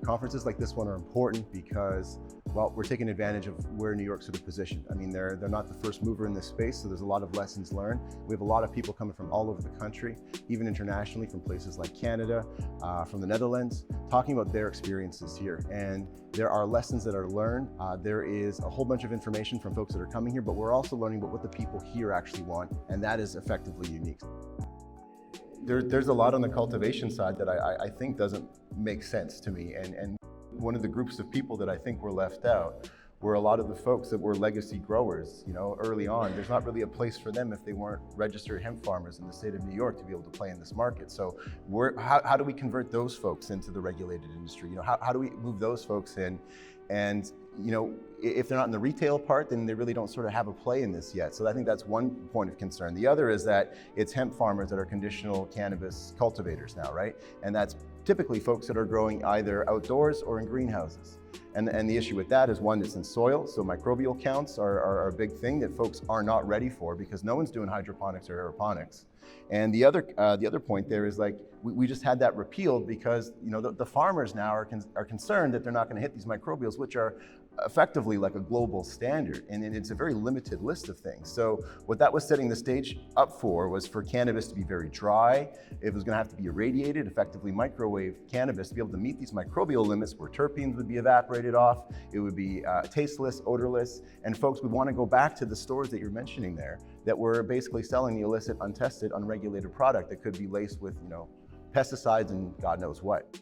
Conferences like this one are important because, well, we're taking advantage of where New York's sort of positioned. I mean, they're not the first mover in this space, so there's a lot of lessons learned. We have a lot of people coming from all over the country, even internationally, from places like Canada, from the Netherlands, talking about their experiences here. And there are lessons that are learned. There is a whole bunch of information from folks that are coming here, but we're also learning about what the people here actually want, and that is effectively unique. There's a lot on the cultivation side that I think doesn't make sense to me. And one of the groups of people that I think were left out were a lot of the folks that were legacy growers, early on. There's not really a place for them if they weren't registered hemp farmers in the state of New York to be able to play in this market. So how do we convert those folks into the regulated industry? How do we move those folks in? And if they're not in the retail part, then they really don't sort of have a play in this yet. So I think that's one point of concern. The other is that it's hemp farmers that are conditional cannabis cultivators now, right? And that's typically folks that are growing either outdoors or in greenhouses. And the issue with that is, one, it's in soil, so microbial counts are a big thing that folks are not ready for because no one's doing hydroponics or aeroponics. And the other point there is, like, we just had that repealed because the farmers now are concerned that they're not going to hit these microbials, which are effectively like a global standard, and it's a very limited list of things. So what that was setting the stage up for was for cannabis to be very dry. It was going to have to be irradiated, effectively microwave cannabis to be able to meet these microbial limits where terpenes would be evaporated off. It would be tasteless, odorless, and folks would want to go back to the stores that you're mentioning there that were basically selling the illicit, untested, unregulated product that could be laced with pesticides and God knows what.